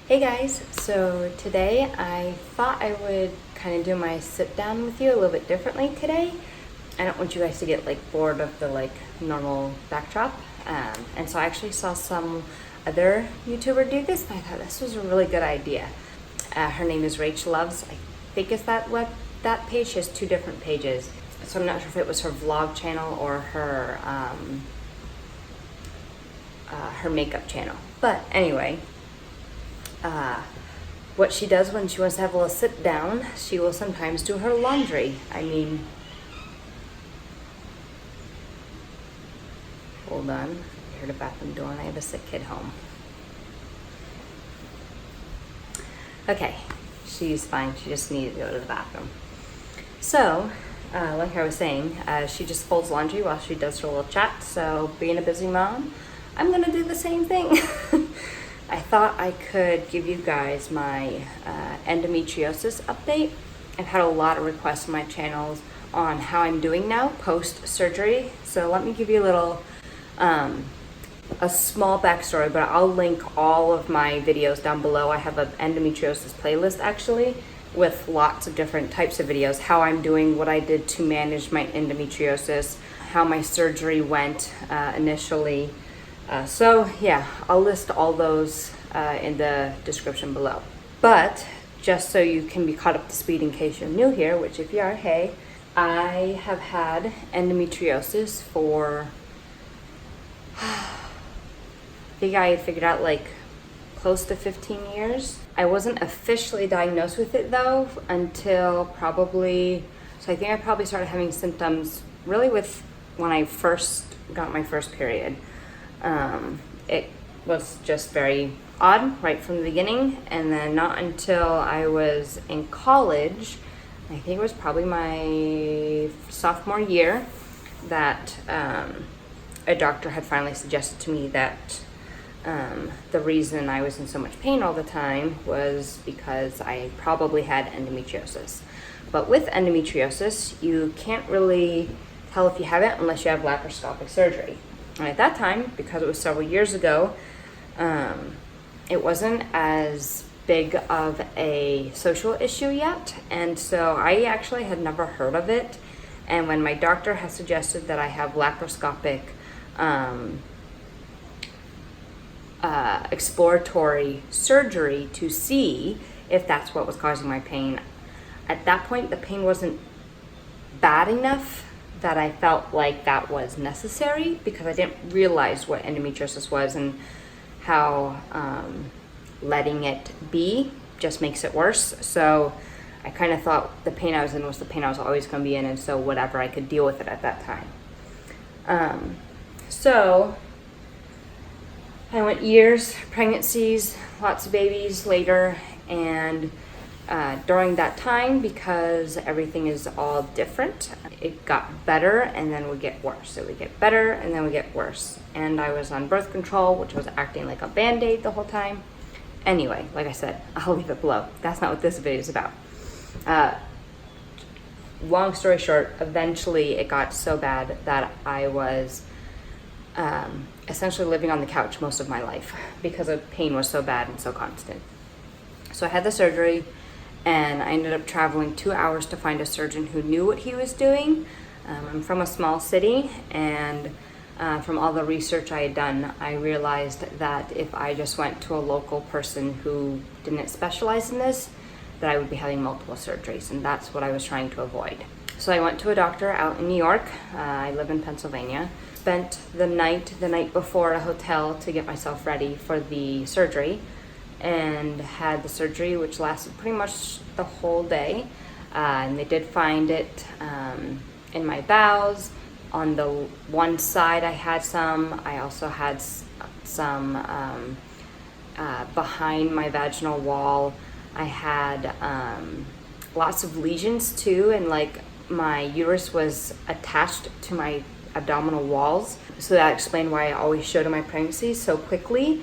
Hey guys, so today I thought I would kind of do my sit down with you a little bit differently today. I don't want you guys to get bored of the normal backdrop. And so I actually saw some other YouTuber do this and I thought this was a really good idea. Her name is Rachel Loves. I think it's that page. She has two different pages. So I'm not sure if it was her vlog channel or her makeup channel. But anyway, what she does when she wants to have a little sit down, she will sometimes do her laundry. Hold on, I heard a bathroom door and I have a sick kid home. Okay, she's fine, she just needed to go to the bathroom. So, like I was saying, she just folds laundry while she does her little chat, so being a busy mom, I'm gonna do the same thing. I thought I could give you guys my endometriosis update. I've had a lot of requests on my channels on how I'm doing now post-surgery. So let me give you a little, a small backstory, but I'll link all of my videos down below. I have an endometriosis playlist actually with lots of different types of videos, how I'm doing, what I did to manage my endometriosis, how my surgery went initially. So yeah, I'll list all those in the description below. But just so you can be caught up to speed in case you're new here, which if you are, hey, I have had endometriosis for, I think I figured out close to 15 years. I wasn't officially diagnosed with it though until probably, so I think I probably started having symptoms really with when I first got my first period. It was just very odd right from the beginning, and then not until I was in college, I think it was probably my sophomore year, that a doctor had finally suggested to me that the reason I was in so much pain all the time was because I probably had endometriosis. But with endometriosis, you can't really tell if you have it unless you have laparoscopic surgery. And at that time, because it was several years ago, it wasn't as big of a social issue yet. And so I actually had never heard of it. And when my doctor has suggested that I have laparoscopic exploratory surgery to see if that's what was causing my pain, at that point, the pain wasn't bad enough that I felt like that was necessary, because I didn't realize what endometriosis was and how letting it be just makes it worse. So I kind of thought the pain I was in was the pain I was always going to be in, and so whatever, I could deal with it at that time. So I went years, pregnancies, lots of babies later, and during that time, because everything is all different, it got better and then would get worse. It would get better and then would get worse. And I was on birth control, which was acting like a Band-Aid the whole time. Anyway, like I said, I'll leave it below. That's not what this video is about. Long story short, eventually it got so bad that I was essentially living on the couch most of my life because the pain was so bad and so constant. So I had the surgery, and I ended up traveling 2 hours to find a surgeon who knew what he was doing. I'm from a small city, and from all the research I had done, I realized that if I just went to a local person who didn't specialize in this, that I would be having multiple surgeries, and that's what I was trying to avoid. So I went to a doctor out in New York. I live in Pennsylvania. Spent the night before at a hotel to get myself ready for the surgery, and had the surgery, which lasted pretty much the whole day. And they did find it in my bowels. On the one side I had some. I also had some behind my vaginal wall. I had lots of lesions too, and my uterus was attached to my abdominal walls. So that explained why I always showed in my pregnancy so quickly.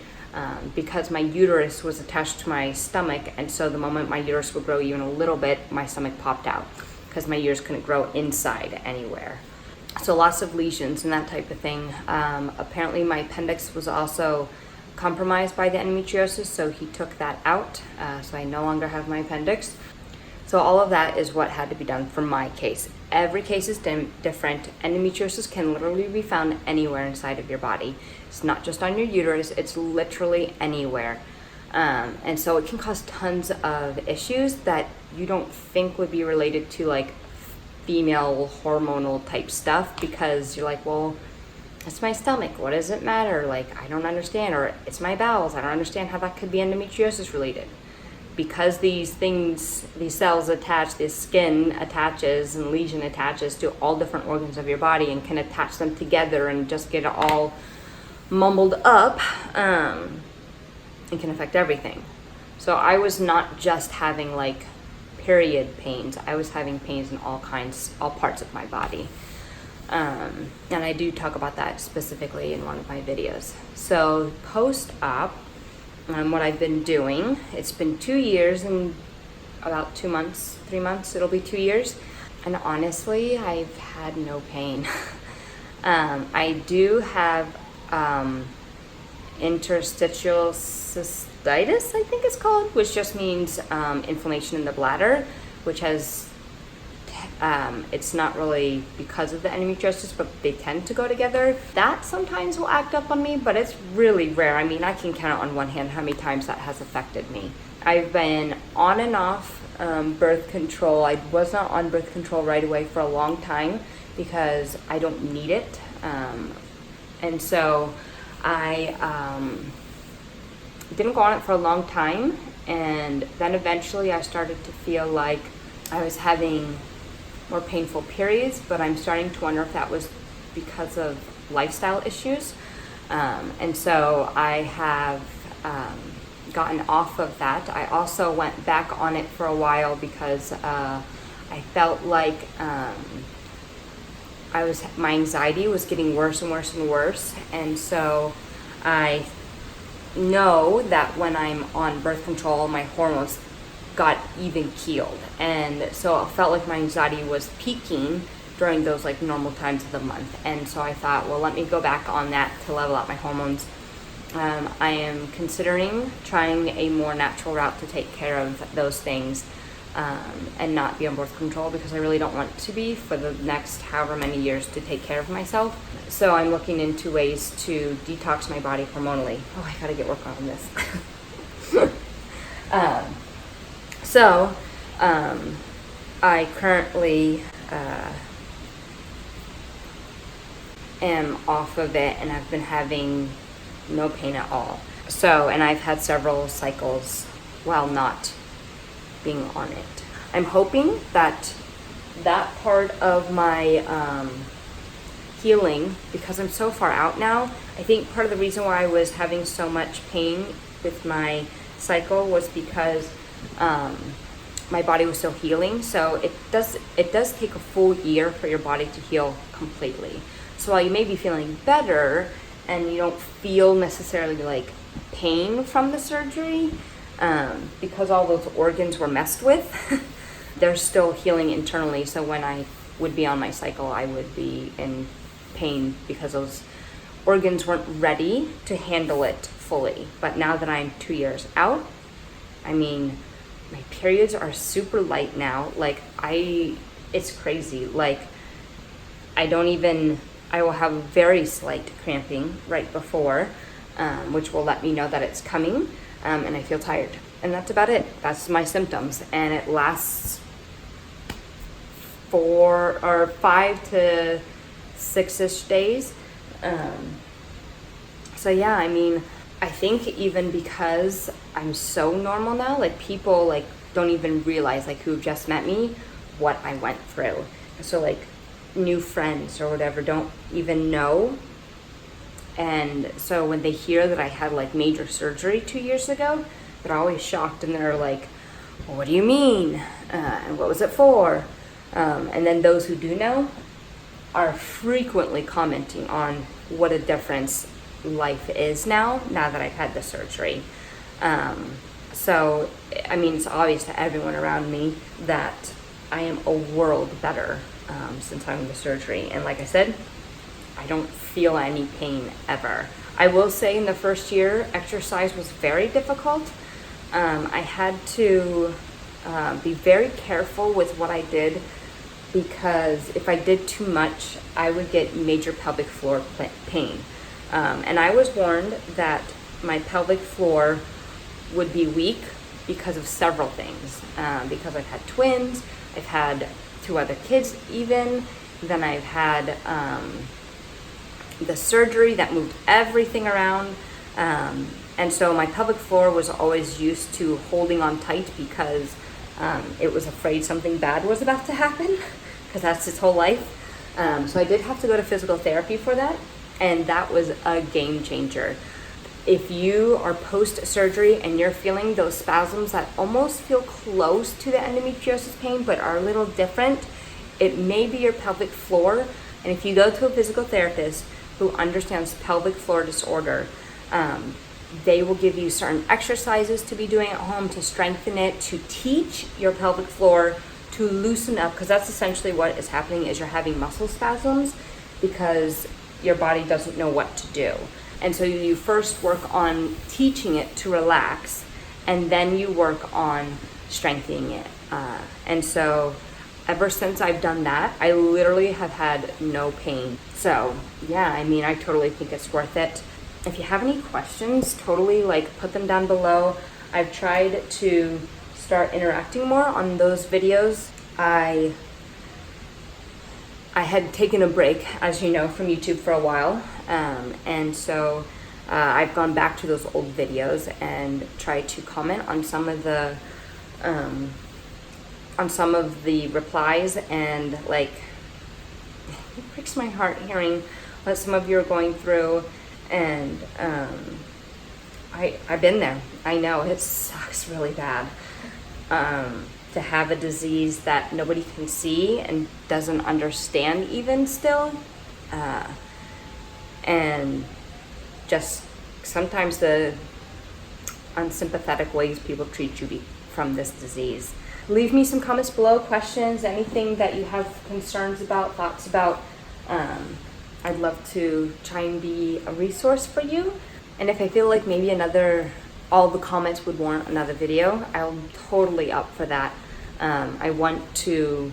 Because my uterus was attached to my stomach, and so the moment my uterus would grow even a little bit, my stomach popped out because my uterus couldn't grow inside anywhere. So lots of lesions and that type of thing. Apparently my appendix was also compromised by the endometriosis, so he took that out. So I no longer have my appendix. So all of that is what had to be done for my case. Every case is different. Endometriosis can literally be found anywhere inside of your body. It's not just on your uterus, it's literally anywhere. And so it can cause tons of issues that you don't think would be related to like female hormonal type stuff, because you're like, well, it's my stomach, what does it matter? Like, I don't understand. Or it's my bowels, I don't understand how that could be endometriosis related. Because these things, these cells attach, this skin attaches and lesion attaches to all different organs of your body and can attach them together and just get it all mumbled up, it can affect everything. So I was not just having like period pains, I was having pains in all parts of my body. And I do talk about that specifically in one of my videos. So post-op, what I've been doing, it's been 2 years and about 2 months, 3 months, it'll be 2 years. And honestly, I've had no pain. I do have interstitial cystitis, I think it's called, which just means inflammation in the bladder, which has, it's not really because of the endometriosis, but they tend to go together. That sometimes will act up on me, but it's really rare. I mean, I can count on one hand how many times that has affected me. I've been on and off birth control. I was not on birth control right away for a long time because I don't need it. And so I didn't go on it for a long time. And then eventually I started to feel like I was having more painful periods, but I'm starting to wonder if that was because of lifestyle issues. And so I have gotten off of that. I also went back on it for a while because I felt like my anxiety was getting worse and worse and worse. And so I know that when I'm on birth control, my hormones got even keeled, and so it felt like my anxiety was peaking during those like normal times of the month. And so I thought, well, let me go back on that to level out my hormones. I am considering trying a more natural route to take care of those things, and not be on birth control, because I really don't want to be for the next however many years to take care of myself. So I'm looking into ways to detox my body hormonally. Oh, I gotta get work on this. So, I currently am off of it, and I've been having no pain at all. So, and I've had several cycles while not being on it. I'm hoping that that part of my healing, because I'm so far out now, I think part of the reason why I was having so much pain with my cycle was because my body was still healing. So it does take a full year for your body to heal completely. So while you may be feeling better and you don't feel necessarily like pain from the surgery, because all those organs were messed with, they're still healing internally. So when I would be on my cycle, I would be in pain because those organs weren't ready to handle it fully. But now that I'm 2 years out, I mean, my periods are super light now. Like it's crazy. Like I will have very slight cramping right before, which will let me know that it's coming, and I feel tired. And that's about it. That's my symptoms. And it lasts 4 or 5 to 6-ish days. So yeah, I mean, I think even because I'm so normal now, like people like don't even realize, like who've just met me, what I went through. So like new friends or whatever don't even know. And so when they hear that I had like major surgery 2 years ago, they're always shocked, and they're like, well, what do you mean? And what was it for? And then those who do know are frequently commenting on what a difference life is now that I've had the surgery. So, I mean, it's obvious to everyone around me that I am a world better since having the surgery. And like I said, I don't feel any pain ever. I will say in the first year, exercise was very difficult. I had to be very careful with what I did, because if I did too much, I would get major pelvic floor pain. And I was warned that my pelvic floor would be weak because of several things. Because I've had twins, I've had 2 other kids even, then I've had the surgery that moved everything around. And so my pelvic floor was always used to holding on tight because it was afraid something bad was about to happen, because that's its whole life. So I did have to go to physical therapy for that, and that was a game changer. If you are post-surgery and you're feeling those spasms that almost feel close to the endometriosis pain but are a little different, it may be your pelvic floor. And if you go to a physical therapist who understands pelvic floor disorder, they will give you certain exercises to be doing at home to strengthen it, to teach your pelvic floor to loosen up, because that's essentially what is happening, is you're having muscle spasms because your body doesn't know what to do. And so you first work on teaching it to relax, and then you work on strengthening it. And so ever since I've done that, I literally have had no pain. So yeah, I mean, I totally think it's worth it. If you have any questions, totally put them down below. I've tried to start interacting more on those videos. I had taken a break, as you know, from YouTube for a while. And so I've gone back to those old videos and tried to comment on some of the replies, and it breaks my heart hearing what some of you are going through. And I've been there. I know it sucks really bad to have a disease that nobody can see and doesn't understand even still, and just sometimes the unsympathetic ways people treat you from this disease. Leave me some comments below, questions, anything that you have concerns about, thoughts about. I'd love to try and be a resource for you. And if I feel like maybe all the comments would warrant another video, I'm totally up for that. I want to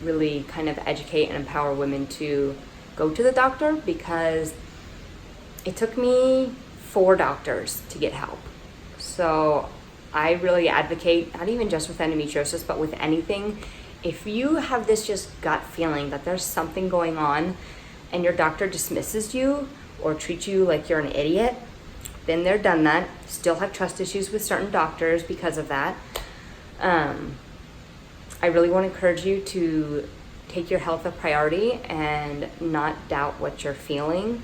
really kind of educate and empower women to go to the doctor, because it took me 4 doctors to get help. So I really advocate, not even just with endometriosis, but with anything, if you have this just gut feeling that there's something going on and your doctor dismisses you or treats you like you're an idiot, been there, done that, still have trust issues with certain doctors because of that. I really want to encourage you to take your health a priority and not doubt what you're feeling,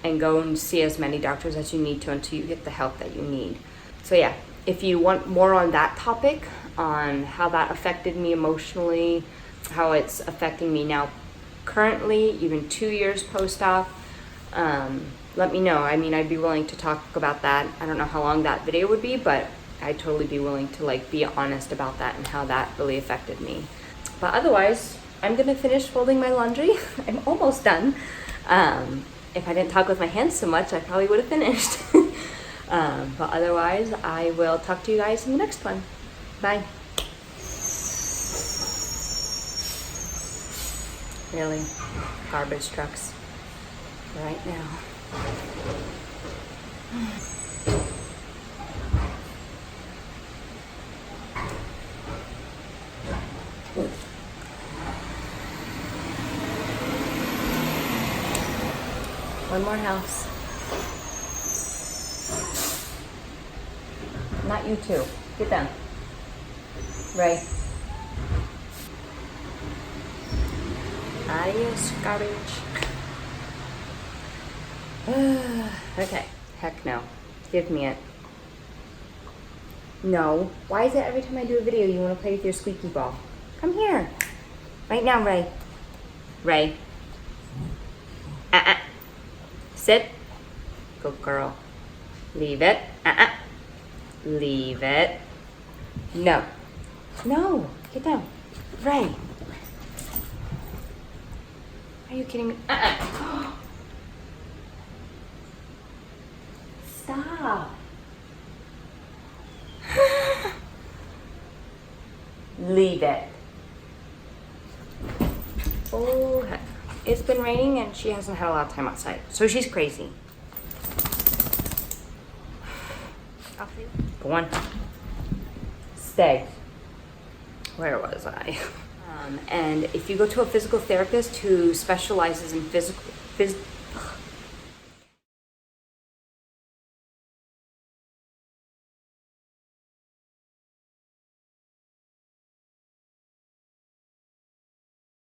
and go and see as many doctors as you need to until you get the help that you need. So yeah, if you want more on that topic, on how that affected me emotionally, how it's affecting me now currently, even 2 years post-op, let me know. I mean, I'd be willing to talk about that. I don't know how long that video would be, but I'd totally be willing to be honest about that and how that really affected me. But otherwise, I'm gonna finish folding my laundry. I'm almost done. If I didn't talk with my hands so much, I probably would have finished. But otherwise, I will talk to you guys in the next one. Bye. Really, garbage trucks right now. One more house. Not you two. Get down. Ray. Adios, garbage. Okay. Heck no. Give me it. No. Why is it every time I do a video you want to play with your squeaky ball? Come here. Right now, Ray. Ray. Sit. Good girl. Leave it. Leave it. No. No. Get down. Ray. Are you kidding me? Stop. Leave it. Oh, heck. It's been raining and she hasn't had a lot of time outside. So she's crazy. Go on. Stay. Where was I? And if you go to a physical therapist who specializes in